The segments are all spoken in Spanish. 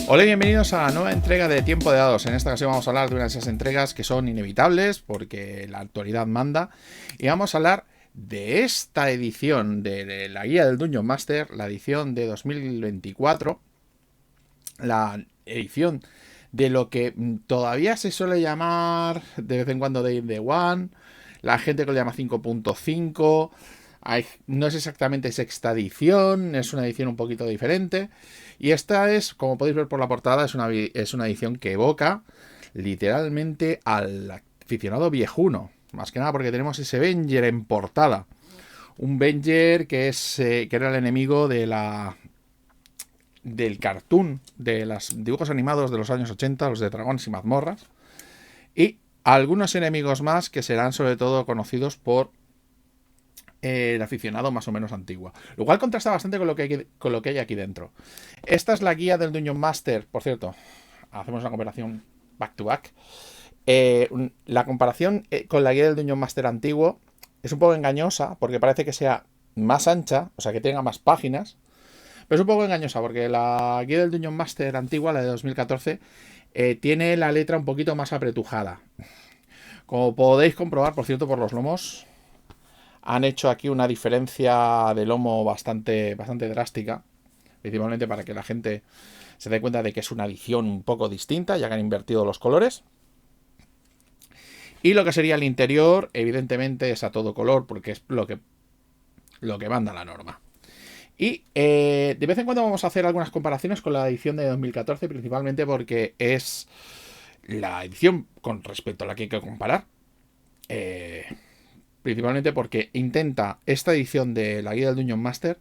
Hola y bienvenidos a la nueva entrega de Tiempo de Dados. En esta ocasión vamos a hablar de una de esas entregas que son inevitables porque la actualidad manda. Y vamos a hablar de esta edición de la guía del Dungeon Master, la edición de 2024. La edición de lo que todavía se suele llamar de vez en cuando Day One. La gente que lo llama 5.5. No es exactamente sexta edición, es una edición un poquito diferente. Y esta es, como podéis ver por la portada, es una edición que evoca literalmente al aficionado viejuno. Más que nada porque tenemos ese Venger en portada. Un Venger que era el enemigo del cartoon, de los dibujos animados de los años 80, los de Dragones y Mazmorras. Y algunos enemigos más que serán sobre todo conocidos por el aficionado más o menos antiguo. Lo cual contrasta bastante con lo que hay aquí dentro. Esta es la guía del Dungeon Master. Por cierto, hacemos una comparación back to back. La comparación con la guía del Dungeon Master antiguo es un poco engañosa porque parece que sea más ancha, o sea que tenga más páginas. Pero es un poco engañosa porque la guía del Dungeon Master antigua, la de 2014, tiene la letra un poquito más apretujada. Como podéis comprobar, por cierto, por los lomos, han hecho aquí una diferencia de lomo bastante drástica, principalmente para que la gente se dé cuenta de que es una edición un poco distinta, ya que han invertido los colores. Y lo que sería el interior, evidentemente, es a todo color, porque es lo que manda la norma. Y de vez en cuando vamos a hacer algunas comparaciones con la edición de 2014, principalmente porque es la edición con respecto a la que hay que comparar. Principalmente porque intenta esta edición de la guía del Dungeon Master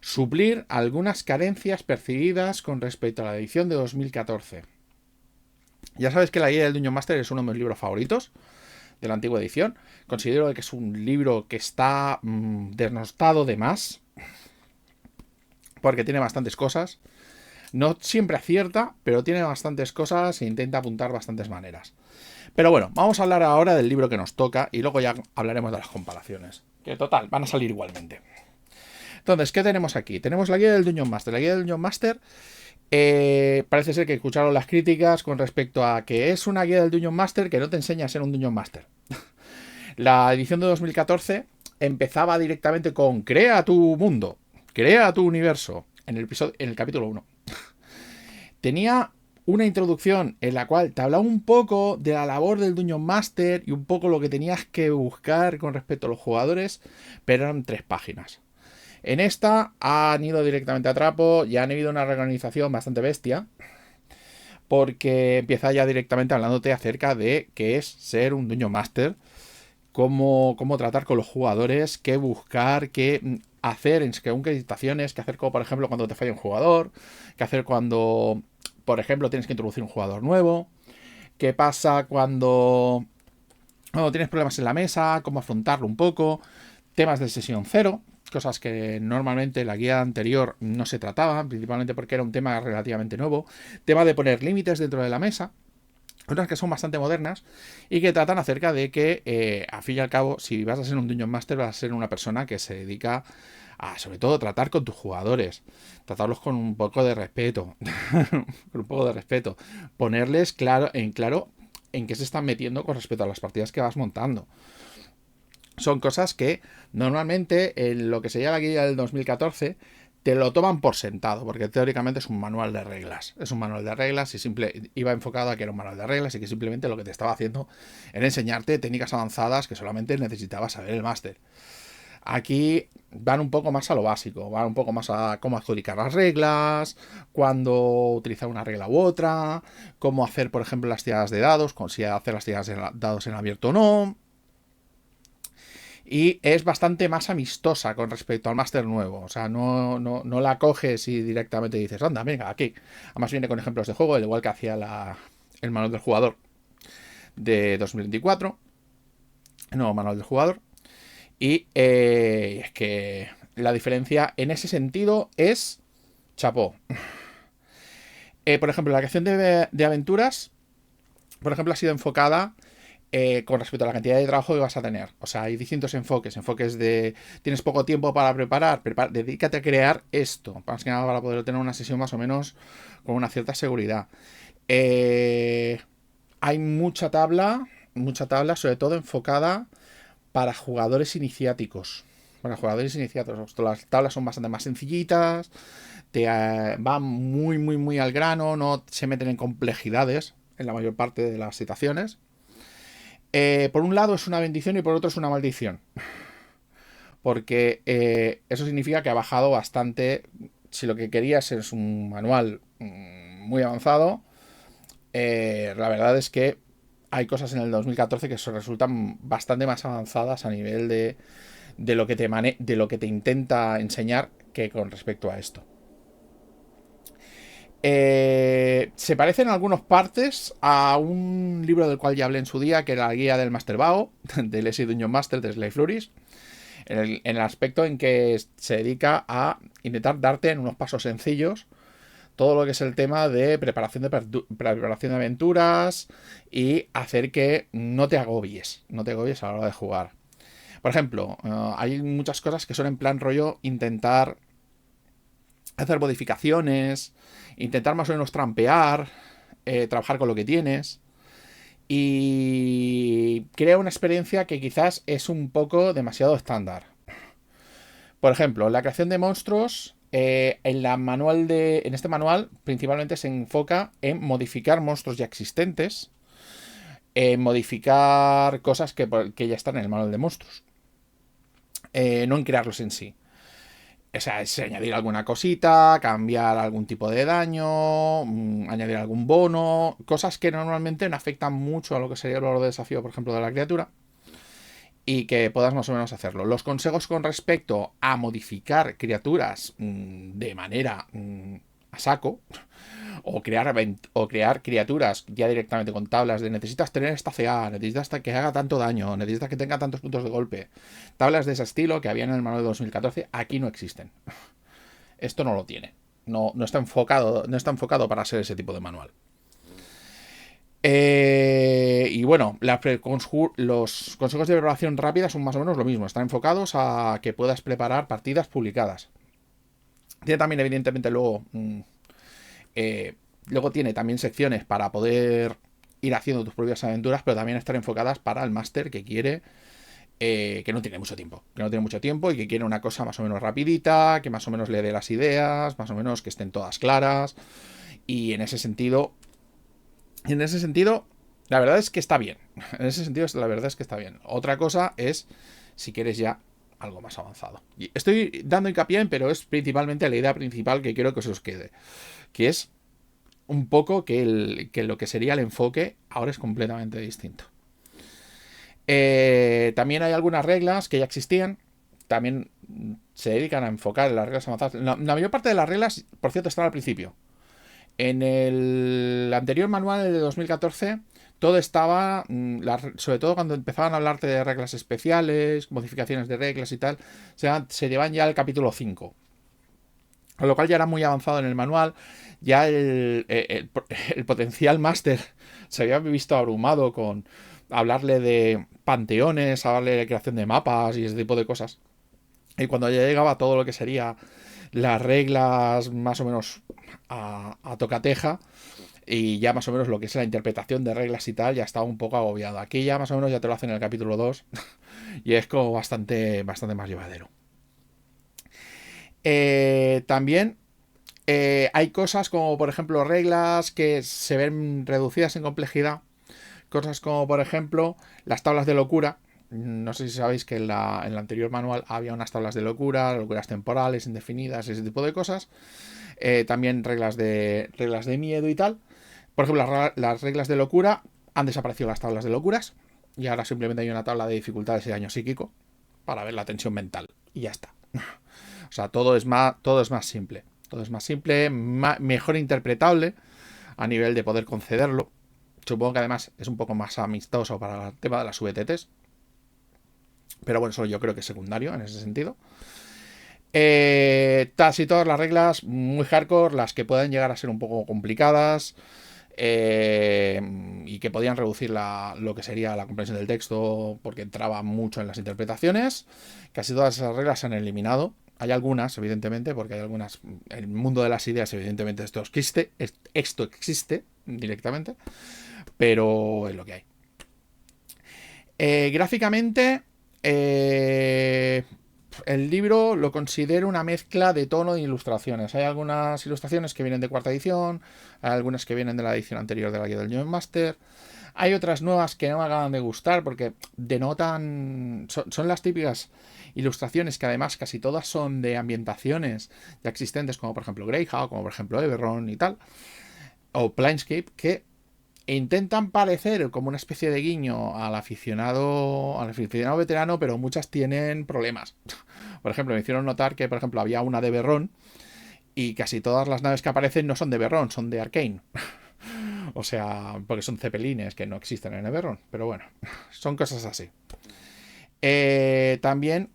suplir algunas carencias percibidas con respecto a la edición de 2014. Ya sabes que la guía del Dungeon Master es uno de mis libros favoritos de la antigua edición. Considero que es un libro que está denostado de más, porque tiene bastantes cosas. No siempre acierta, pero tiene bastantes cosas e intenta apuntar bastantes maneras. Pero bueno, vamos a hablar ahora del libro que nos toca y luego ya hablaremos de las comparaciones. Que total, van a salir igualmente. Entonces, ¿qué tenemos aquí? Tenemos la guía del Dungeon Master. La guía del Dungeon Master parece ser que escucharon las críticas con respecto a que es una guía del Dungeon Master que no te enseña a ser un Dungeon Master. La edición de 2014 empezaba directamente con crea tu mundo, crea tu universo, en el capítulo 1. Tenía una introducción en la cual te hablaba un poco de la labor del Dungeon Master y un poco lo que tenías que buscar con respecto a los jugadores, pero eran 3 páginas. En esta han ido directamente a trapo y han habido una reorganización bastante bestia, porque empieza ya directamente hablándote acerca de qué es ser un Dungeon Master, cómo tratar con los jugadores, qué buscar, qué hacer en según qué situaciones, qué hacer como por ejemplo cuando te falla un jugador, qué hacer cuando por ejemplo tienes que introducir un jugador nuevo, qué pasa cuando tienes problemas en la mesa, cómo afrontarlo un poco, temas de sesión cero, cosas que normalmente en la guía anterior no se trataban, principalmente porque era un tema relativamente nuevo, tema de poner límites dentro de la mesa, unas que son bastante modernas y que tratan acerca de que, a fin y al cabo, si vas a ser un Dungeon Master, vas a ser una persona que se dedica a, sobre todo, tratar con tus jugadores, tratarlos con un poco de respeto, con un poco de respeto, ponerles en claro en qué se están metiendo con respecto a las partidas que vas montando. Son cosas que normalmente en lo que sería la guía del 2014 te lo toman por sentado, porque teóricamente es un manual de reglas. Es un manual de reglas y iba enfocado a que era un manual de reglas y que simplemente lo que te estaba haciendo era enseñarte técnicas avanzadas que solamente necesitaba saber el máster. Aquí van un poco más a lo básico, van un poco más a cómo adjudicar las reglas, cuándo utilizar una regla u otra, cómo hacer, por ejemplo, las tiradas de dados, si hacer las tiradas de dados en abierto o no. Y es bastante más amistosa con respecto al máster nuevo. O sea, no la coges y directamente dices, anda, venga, aquí. Además viene con ejemplos de juego, al igual que hacía el manual del jugador de 2024. El nuevo manual del jugador. Y es que la diferencia en ese sentido es chapó. Por ejemplo, la creación de aventuras, por ejemplo, ha sido enfocada con respecto a la cantidad de trabajo que vas a tener. O sea, hay distintos enfoques. Enfoques de tienes poco tiempo para preparar, dedícate a crear esto. Más que nada para poder tener una sesión más o menos con una cierta seguridad. Eh, Hay mucha tabla, sobre todo enfocada para jugadores iniciáticos. Para jugadores iniciados. Las tablas son bastante más sencillitas, van muy, muy, muy al grano, no se meten en complejidades en la mayor parte de las situaciones. Por un lado es una bendición y por otro es una maldición. Porque eso significa que ha bajado bastante. Si lo que querías es un manual muy avanzado, la verdad es que hay cosas en el 2014 que resultan bastante más avanzadas a nivel de lo que de lo que te intenta enseñar que con respecto a esto. Se parece en algunas partes a un libro del cual ya hablé en su día, que era la guía del Master Bao, del Leslie Dungeon Master de Sly Flourish, en el aspecto en que se dedica a intentar darte en unos pasos sencillos todo lo que es el tema de preparación de aventuras y hacer que no te agobies a la hora de jugar. Por ejemplo, hay muchas cosas que son en plan rollo intentar hacer modificaciones, intentar más o menos trampear, trabajar con lo que tienes. Y crea una experiencia que quizás es un poco demasiado estándar. Por ejemplo, la creación de monstruos, en este manual principalmente se enfoca en modificar monstruos ya existentes, en modificar cosas que ya están en el manual de monstruos, no en crearlos en sí. O sea, es añadir alguna cosita, cambiar algún tipo de daño, añadir algún bono, cosas que normalmente no afectan mucho a lo que sería el valor de desafío, por ejemplo, de la criatura, y que puedas más o menos hacerlo. Los consejos con respecto a modificar criaturas de manera a saco, o crear criaturas ya directamente con tablas de necesitas tener esta CA, necesitas que haga tanto daño, necesitas que tenga tantos puntos de golpe. Tablas de ese estilo que había en el manual de 2014, aquí no existen. Esto no lo tiene. No está enfocado para ser ese tipo de manual. Y bueno, los consejos de preparación rápida son más o menos lo mismo. Están enfocados a que puedas preparar partidas publicadas. Tiene también, evidentemente, luego tiene también secciones para poder ir haciendo tus propias aventuras, pero también están enfocadas para el máster que quiere, que no tiene mucho tiempo. Que no tiene mucho tiempo y que quiere una cosa más o menos rapidita, que más o menos le dé las ideas, más o menos que estén todas claras. Y en ese sentido, la verdad es que está bien. En ese sentido, la verdad es que está bien. Otra cosa es si quieres ya algo más avanzado. Y estoy dando hincapié en, pero es principalmente la idea principal que quiero que se os quede. Que es un poco que lo que sería el enfoque ahora es completamente distinto. También hay algunas reglas que ya existían. También se dedican a enfocar en las reglas avanzadas. La mayor parte de las reglas, por cierto, están al principio. En el anterior manual de 2014 todo estaba, sobre todo cuando empezaban a hablarte de reglas especiales, modificaciones de reglas y tal, se llevan ya al capítulo 5. Con lo cual ya era muy avanzado en el manual. Ya el potencial máster se había visto abrumado con hablarle de panteones, hablarle de creación de mapas y ese tipo de cosas. Y cuando ya llegaba todo lo que sería las reglas más o menos a tocateja y ya más o menos lo que es la interpretación de reglas y tal, ya estaba un poco agobiado. Aquí ya más o menos ya te lo hacen en el capítulo 2 y es como bastante más llevadero. También hay cosas como por ejemplo reglas que se ven reducidas en complejidad. Cosas como por ejemplo las tablas de locura. No sé si sabéis que en el anterior manual había unas tablas de locuras temporales, indefinidas, ese tipo de cosas. También reglas de miedo y tal. Por ejemplo, las reglas de locura han desaparecido las tablas de locuras y ahora simplemente hay una tabla de dificultades y daño psíquico para ver la tensión mental y ya está. O sea, todo es más simple. Todo es más simple, mejor interpretable a nivel de poder concederlo. Supongo que además es un poco más amistoso para el tema de las VTTs. Pero bueno, eso yo creo que es secundario en ese sentido. Casi todas las reglas muy hardcore, las que pueden llegar a ser un poco complicadas. y que podían reducir lo que sería la comprensión del texto porque entraba mucho en las interpretaciones. Casi todas esas reglas se han eliminado. Hay algunas, evidentemente, porque hay algunas. El mundo de las ideas, evidentemente, esto existe directamente, pero es lo que hay. Gráficamente, el libro lo considero una mezcla de tono e ilustraciones. Hay algunas ilustraciones que vienen de cuarta edición, hay algunas que vienen de la edición anterior de la Guía del Dungeon Master. Hay otras nuevas que no me acaban de gustar porque denotan. Son las típicas ilustraciones que además casi todas son de ambientaciones ya existentes, como por ejemplo Greyhawk, como por ejemplo Eberron y tal, o Planescape, que intentan parecer como una especie de guiño al aficionado veterano, pero muchas tienen problemas. Por ejemplo, me hicieron notar que, por ejemplo, había una de Eberron y casi todas las naves que aparecen no son de Eberron, son de Arcane. O sea, porque son cepelines que no existen en Eberron. Pero bueno, son cosas así. También,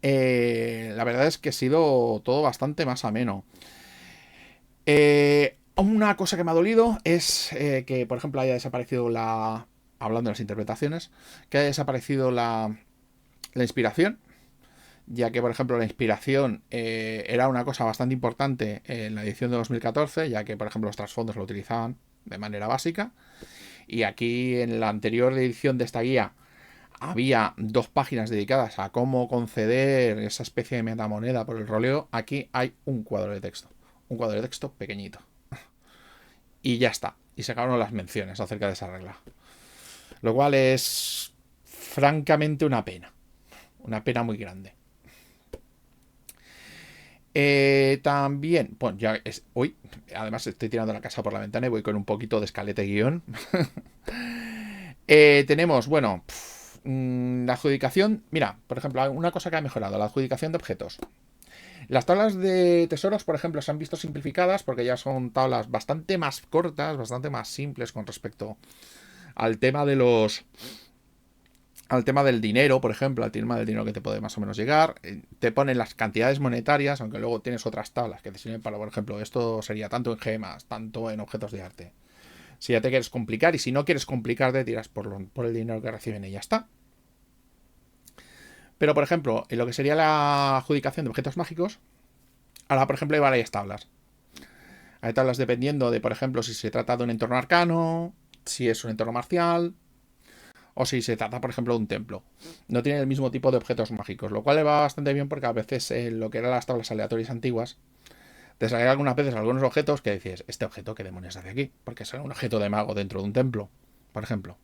la verdad es que ha sido todo bastante más ameno. Una cosa que me ha dolido es que, por ejemplo, haya desaparecido hablando de las interpretaciones, que haya desaparecido la inspiración, ya que, por ejemplo, la inspiración era una cosa bastante importante en la edición de 2014, ya que, por ejemplo, los trasfondos lo utilizaban de manera básica, y aquí en la anterior edición de esta guía había 2 páginas dedicadas a cómo conceder esa especie de metamoneda por el roleo. Aquí hay un cuadro de texto pequeñito. Y ya está. Y se acabaron las menciones acerca de esa regla. Lo cual es francamente una pena. Una pena muy grande. También, bueno, ya es hoy. Además estoy tirando la casa por la ventana y voy con un poquito de escaleta y guión. Tenemos, bueno, la adjudicación. Mira, por ejemplo, una cosa que ha mejorado, la adjudicación de objetos. Las tablas de tesoros, por ejemplo, se han visto simplificadas porque ya son tablas bastante más cortas, bastante más simples con respecto al tema de al tema del dinero, por ejemplo, al tema del dinero que te puede más o menos llegar. Te ponen las cantidades monetarias, aunque luego tienes otras tablas que te sirven para, por ejemplo, esto sería tanto en gemas, tanto en objetos de arte. Si ya te quieres complicar, y si no quieres complicar, te tiras por el dinero que reciben y ya está. Pero, por ejemplo, en lo que sería la adjudicación de objetos mágicos, ahora, por ejemplo, hay varias tablas. Hay tablas dependiendo de, por ejemplo, si se trata de un entorno arcano, si es un entorno marcial, o si se trata, por ejemplo, de un templo. No tiene el mismo tipo de objetos mágicos, lo cual le va bastante bien porque a veces en lo que eran las tablas aleatorias antiguas, te salían algunas veces algunos objetos que decías, ¿este objeto qué demonios hace aquí? Porque es un objeto de mago dentro de un templo, por ejemplo.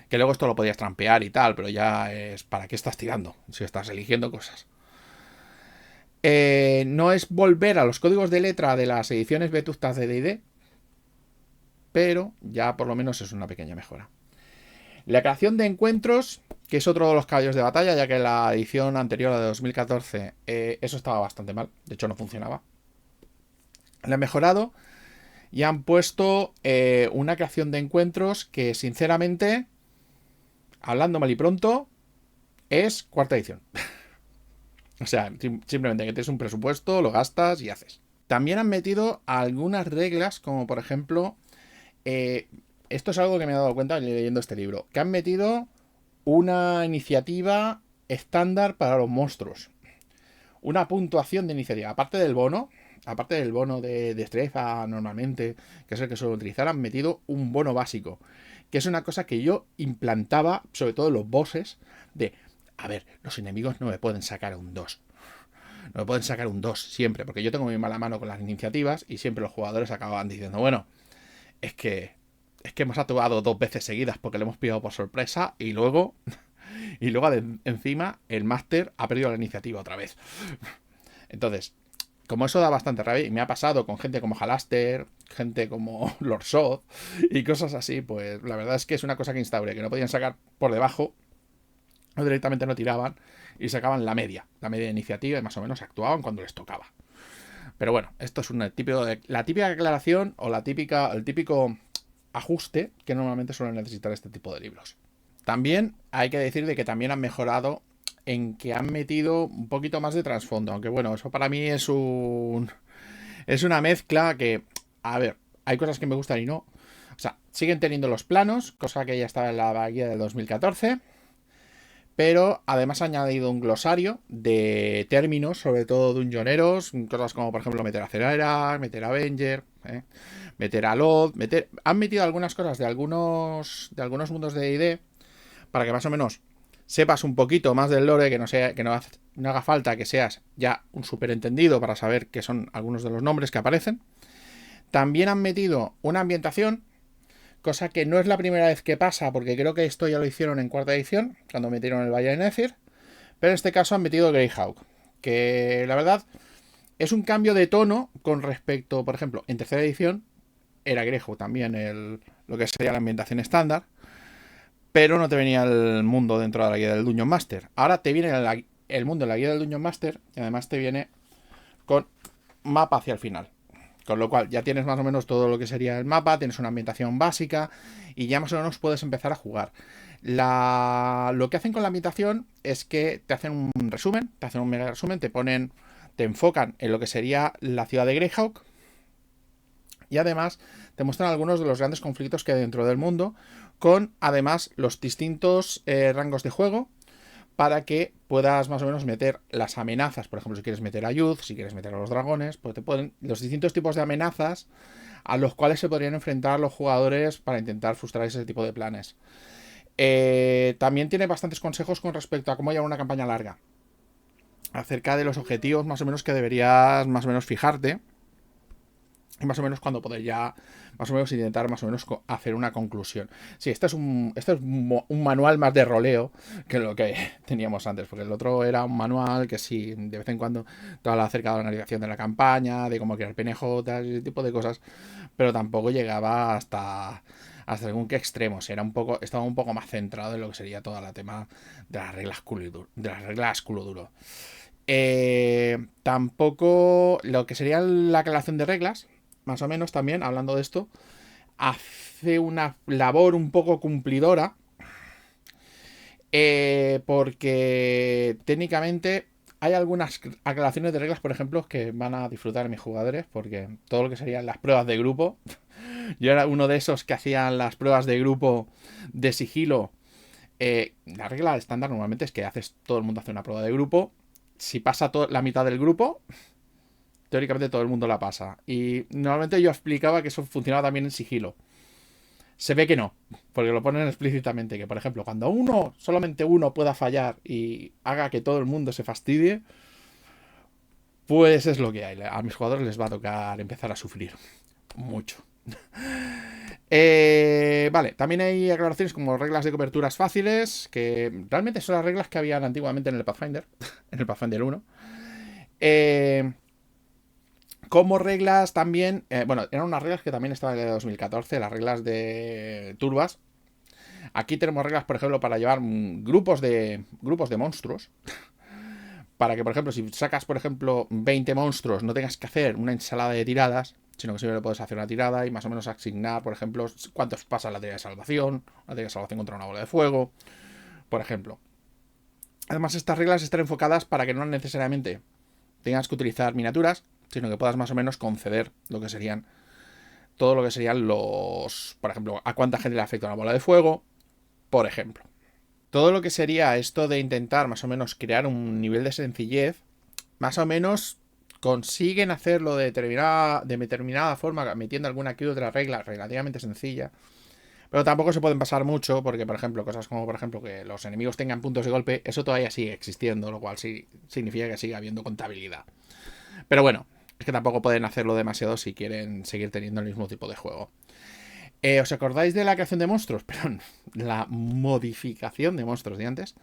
Que luego esto lo podías trampear y tal, pero ya es para qué estás tirando si estás eligiendo cosas. No es volver a los códigos de letra de las ediciones vetustas de D&D, pero ya por lo menos es una pequeña mejora. La creación de encuentros, que es otro de los caballos de batalla, ya que en la edición anterior, de 2014, eso estaba bastante mal, de hecho no funcionaba. Le han mejorado y han puesto una creación de encuentros que, sinceramente, hablando mal y pronto, es cuarta edición. O sea, simplemente que tienes un presupuesto, lo gastas y haces. También han metido algunas reglas, como por ejemplo, esto es algo que me he dado cuenta leyendo este libro, que han metido una iniciativa estándar para los monstruos. Una puntuación de iniciativa, aparte del bono de destreza normalmente, que es el que suelo utilizar, han metido un bono básico, que es una cosa que yo implantaba, sobre todo en los bosses, de, a ver, los enemigos no me pueden sacar un 2. No me pueden sacar un 2 siempre, porque yo tengo muy mala mano con las iniciativas y siempre los jugadores acababan diciendo, bueno, es que hemos actuado 2 veces seguidas porque le hemos pillado por sorpresa y luego encima el máster ha perdido la iniciativa otra vez. Entonces, como eso da bastante rabia, y me ha pasado con gente como Halaster, gente como Lord Sod y cosas así, pues la verdad es que es una cosa que instauré, que no podían sacar por debajo, o directamente no tiraban y sacaban la media de iniciativa y más o menos actuaban cuando les tocaba. Pero bueno, esto es la típica aclaración o el típico ajuste que normalmente suelen necesitar este tipo de libros. También hay que decir de que también han mejorado en que han metido un poquito más de trasfondo, aunque bueno, eso para mí es una mezcla que A ver, hay cosas que me gustan y no. O sea, siguen teniendo los planos, cosa que ya estaba en la guía del 2014. Pero además ha añadido un glosario de términos, sobre todo dungeoneros, cosas como por ejemplo meter a Cerera, meter a Avenger, meter a Lot, han metido algunas cosas de algunos mundos de D&D para que más o menos sepas un poquito más del lore, no haga falta que seas ya un superentendido para saber qué son algunos de los nombres que aparecen. También han metido una ambientación, cosa que no es la primera vez que pasa, porque creo que esto ya lo hicieron en cuarta edición, cuando metieron el Valle de Nether, pero en este caso han metido Greyhawk, que la verdad es un cambio de tono con respecto, por ejemplo, en tercera edición era Greyhawk también lo que sería la ambientación estándar, pero no te venía el mundo dentro de la guía del Dungeon Master. Ahora te viene el mundo en la guía del Dungeon Master y además te viene con mapa hacia el final. Con lo cual ya tienes más o menos todo lo que sería el mapa, tienes una ambientación básica y ya más o menos puedes empezar a jugar. Lo que hacen con la ambientación es que te hacen un resumen, te hacen un mega resumen, te enfocan en lo que sería la ciudad de Greyhawk y además te muestran algunos de los grandes conflictos que hay dentro del mundo, con además los distintos rangos de juego, para que puedas más o menos meter las amenazas. Por ejemplo, si quieres meter a Youth, si quieres meter a los dragones, pues te ponen los distintos tipos de amenazas a los cuales se podrían enfrentar los jugadores para intentar frustrar ese tipo de planes. También tiene bastantes consejos con respecto a cómo llevar una campaña larga, acerca de los objetivos más o menos que deberías más o menos fijarte, y más o menos cuando poder ya más o menos intentar más o menos hacer una conclusión. Sí, este es un manual más de roleo que lo que teníamos antes, porque el otro era un manual que sí, de vez en cuando te habla acerca de la analización de la campaña, de cómo crear PNJ, ese tipo de cosas, pero tampoco llegaba hasta algún que extremos. Estaba un poco más centrado en lo que sería todo el tema de las reglas culo duro. Tampoco lo que sería la aclaración de reglas, más o menos también, hablando de esto, hace una labor un poco cumplidora, porque técnicamente hay algunas aclaraciones de reglas, por ejemplo, que van a disfrutar mis jugadores, porque todo lo que serían las pruebas de grupo, yo era uno de esos que hacían las pruebas de grupo de sigilo. La regla estándar normalmente es que todo el mundo hace una prueba de grupo. Si pasa la mitad del grupo, teóricamente todo el mundo la pasa. Y normalmente yo explicaba que eso funcionaba también en sigilo. Se ve que no, porque lo ponen explícitamente, que por ejemplo, cuando solamente uno pueda fallar y haga que todo el mundo se fastidie, pues es lo que hay. A mis jugadores les va a tocar empezar a sufrir mucho. Vale, también hay aclaraciones como reglas de coberturas fáciles, que realmente son las reglas que habían antiguamente en el Pathfinder, en el Pathfinder 1. Como reglas también, bueno, eran unas reglas que también estaban en el 2014, las reglas de turbas. Aquí tenemos reglas, por ejemplo, para llevar grupos de monstruos. Para que, por ejemplo, si sacas, por ejemplo, 20 monstruos, no tengas que hacer una ensalada de tiradas, sino que siempre puedes hacer una tirada y más o menos asignar, por ejemplo, cuántos pasa la tirada de salvación, la tirada de salvación contra una bola de fuego, por ejemplo. Además, estas reglas están enfocadas para que no necesariamente tengas que utilizar miniaturas, sino que puedas más o menos conceder todo lo que serían por ejemplo, a cuánta gente le afecta una bola de fuego, por ejemplo. Todo lo que sería esto de intentar más o menos crear un nivel de sencillez, más o menos consiguen hacerlo de determinada forma, metiendo alguna que otra regla relativamente sencilla. Pero tampoco se pueden pasar mucho, porque, por ejemplo, cosas como, por ejemplo, que los enemigos tengan puntos de golpe, eso todavía sigue existiendo, lo cual sí significa que sigue habiendo contabilidad. Pero bueno, es que tampoco pueden hacerlo demasiado si quieren seguir teniendo el mismo tipo de juego. ¿Os acordáis de la creación de monstruos? Perdón, la modificación de monstruos de antes.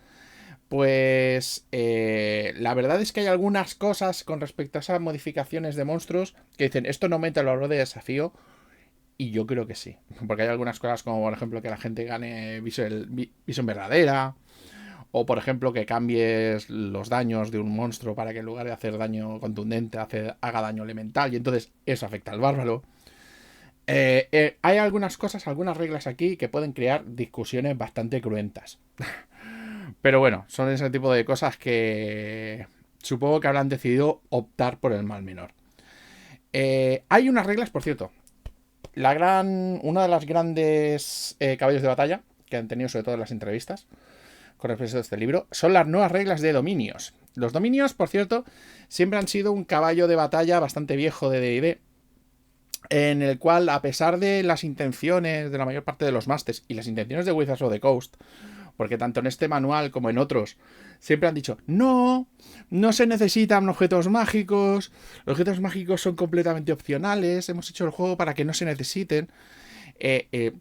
Pues la verdad es que hay algunas cosas con respecto a esas modificaciones de monstruos que dicen, esto no aumenta el valor de desafío. Y yo creo que sí. Porque hay algunas cosas como, por ejemplo, que la gente gane visión verdadera. O, por ejemplo, que cambies los daños de un monstruo para que en lugar de hacer daño contundente haga daño elemental. Y entonces eso afecta al bárbaro. Hay algunas cosas, algunas reglas aquí que pueden crear discusiones bastante cruentas. Pero bueno, son ese tipo de cosas que supongo que habrán decidido optar por el mal menor. Hay unas reglas, por cierto. Una de las grandes caballos de batalla que han tenido, sobre todo en las entrevistas, con respecto a este libro, son las nuevas reglas de dominios. Los dominios, por cierto, siempre han sido un caballo de batalla bastante viejo de D&D, en el cual, a pesar de las intenciones de la mayor parte de los masters y las intenciones de Wizards of the Coast, porque tanto en este manual como en otros siempre han dicho, no se necesitan objetos mágicos, los objetos mágicos son completamente opcionales, hemos hecho el juego para que no se necesiten.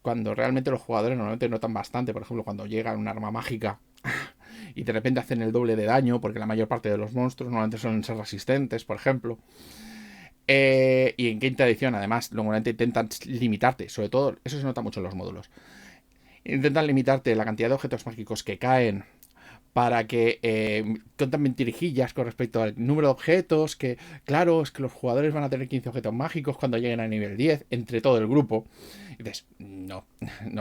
Cuando realmente los jugadores normalmente notan bastante, por ejemplo, cuando llega un arma mágica y de repente hacen el doble de daño, porque la mayor parte de los monstruos normalmente suelen ser resistentes, por ejemplo. Y en quinta edición, además, normalmente intentan limitarte, sobre todo, eso se nota mucho en los módulos. Intentan limitarte la cantidad de objetos mágicos que caen para que contan mentirijillas con respecto al número de objetos, que claro, es que los jugadores van a tener 15 objetos mágicos cuando lleguen a nivel 10, entre todo el grupo. Y dices, no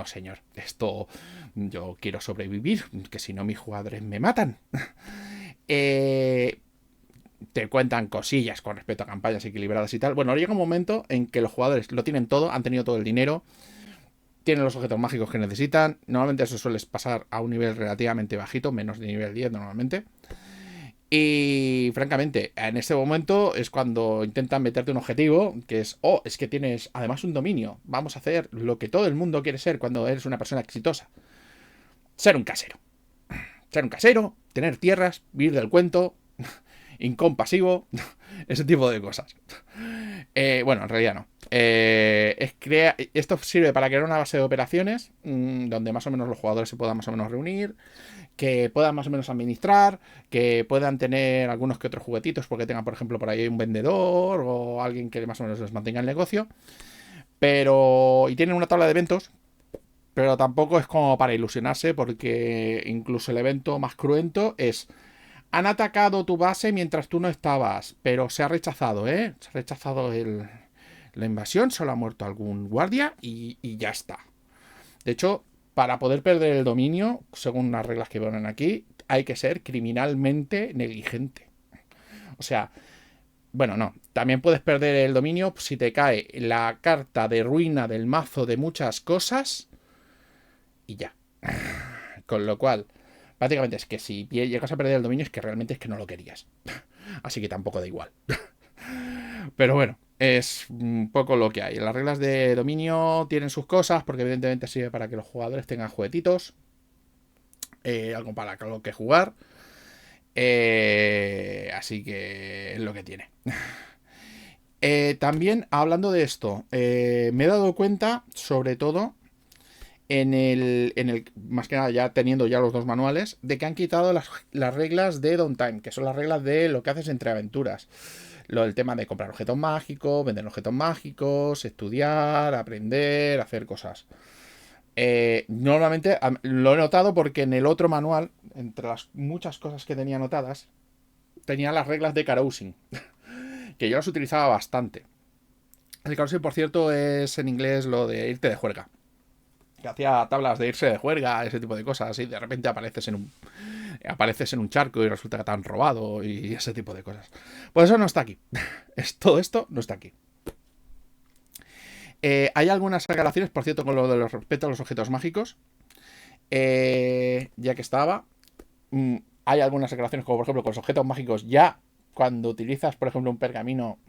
señor, esto yo quiero sobrevivir, que si no mis jugadores me matan. Te cuentan cosillas con respecto a campañas equilibradas y tal. Bueno, llega un momento en que los jugadores lo tienen todo, han tenido todo el dinero, tienen los objetos mágicos que necesitan. Normalmente eso suele pasar a un nivel relativamente bajito, menos de nivel 10 normalmente. Y francamente, en este momento es cuando intentan meterte un objetivo, que es, es que tienes además un dominio. Vamos a hacer lo que todo el mundo quiere ser cuando eres una persona exitosa. Ser un casero. Ser un casero, tener tierras, vivir del cuento, incompasivo, ese tipo de cosas. Bueno, en realidad no. Esto sirve para crear una base de operaciones donde más o menos los jugadores se puedan más o menos reunir, que puedan más o menos administrar, que puedan tener algunos que otros juguetitos porque tengan, por ejemplo, por ahí un vendedor o alguien que más o menos les mantenga el negocio. Y tienen una tabla de eventos, pero tampoco es como para ilusionarse, porque incluso el evento más cruento es: han atacado tu base mientras tú no estabas, pero se ha rechazado, Se ha rechazado la invasión, solo ha muerto algún guardia y ya está. De hecho, para poder perder el dominio, según las reglas que ponen aquí, hay que ser criminalmente negligente. O sea, bueno, no. También puedes perder el dominio si te cae la carta de ruina del mazo de muchas cosas y ya. Con lo cual, prácticamente es que si llegas a perder el dominio es que realmente es que no lo querías. Así que tampoco da igual. Pero bueno, es un poco lo que hay. Las reglas de dominio tienen sus cosas, porque evidentemente sirve para que los jugadores tengan juguetitos, algo para lo que jugar. Así que es lo que tiene. También, hablando de esto, me he dado cuenta, sobre todo, más que nada ya teniendo ya los dos manuales, de que han quitado las reglas de downtime, que son las reglas de lo que haces entre aventuras. El tema de comprar objetos mágicos, vender objetos mágicos, estudiar, aprender, hacer cosas. Normalmente lo he notado porque en el otro manual, entre las muchas cosas que tenía anotadas, tenía las reglas de carousing, que yo las utilizaba bastante. El carousing, por cierto, es en inglés lo de irte de juerga. Que hacía tablas de irse de juerga, ese tipo de cosas, y de repente apareces en un charco y resulta que te han robado y ese tipo de cosas. Pues eso no está aquí. Todo esto no está aquí. Hay algunas aclaraciones, por cierto, con lo de los respeto a los objetos mágicos. Ya que estaba. Hay algunas aclaraciones, como por ejemplo con los objetos mágicos, ya cuando utilizas, por ejemplo, un pergamino.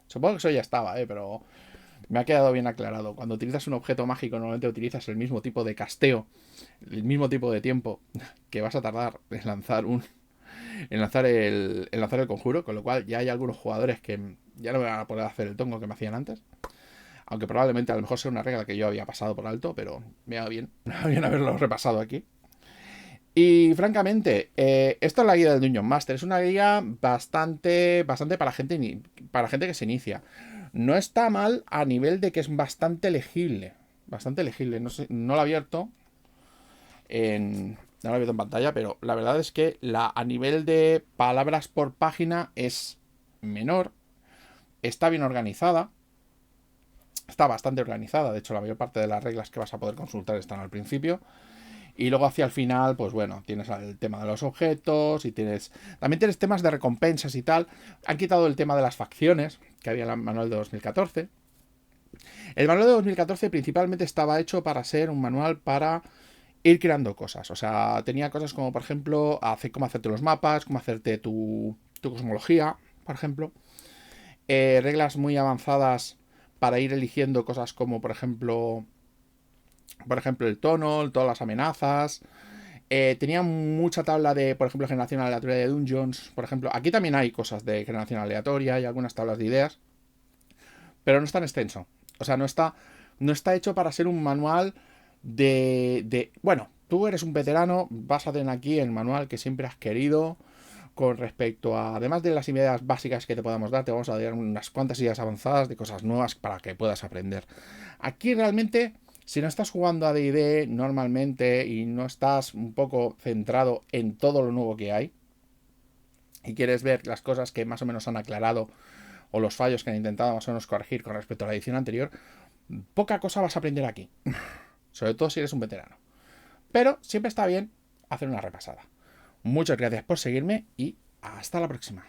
Supongo que eso ya estaba, pero me ha quedado bien aclarado. Cuando utilizas un objeto mágico, normalmente utilizas el mismo tipo de casteo, el mismo tipo de tiempo que vas a tardar en lanzar el conjuro, con lo cual ya hay algunos jugadores que ya no me van a poder hacer el tongo que me hacían antes. Aunque probablemente a lo mejor sea una regla que yo había pasado por alto, pero me va bien haberlo repasado aquí. Y francamente, esto es la guía del Dungeon Master. Es una guía bastante para gente que se inicia. No está mal a nivel de que es bastante legible. Bastante legible. No sé, no lo he abierto en pantalla, pero la verdad es que a nivel de palabras por página es menor. Está bien organizada. Está bastante organizada. De hecho, la mayor parte de las reglas que vas a poder consultar están al principio. Y luego hacia el final, pues bueno, tienes el tema de los objetos y también tienes temas de recompensas y tal. Han quitado el tema de las facciones que había en el manual de 2014. El manual de 2014 principalmente estaba hecho para ser un manual para ir creando cosas. O sea, tenía cosas como, por ejemplo, cómo hacerte los mapas, cómo hacerte tu cosmología, por ejemplo. Reglas muy avanzadas para ir eligiendo cosas como, por ejemplo, el tono, todas las amenazas. Tenía mucha tabla de, por ejemplo, generación aleatoria de dungeons. Por ejemplo, aquí también hay cosas de generación aleatoria y algunas tablas de ideas, pero no es tan extenso. O sea, no está hecho para ser un manual bueno, tú eres un veterano, vas a tener aquí el manual que siempre has querido con respecto a, además de las ideas básicas que te podamos dar, te vamos a dar unas cuantas ideas avanzadas de cosas nuevas para que puedas aprender. Aquí realmente, si no estás jugando a D&D normalmente y no estás un poco centrado en todo lo nuevo que hay y quieres ver las cosas que más o menos han aclarado o los fallos que han intentado más o menos corregir con respecto a la edición anterior, poca cosa vas a aprender aquí, sobre todo si eres un veterano. Pero siempre está bien hacer una repasada. Muchas gracias por seguirme y hasta la próxima.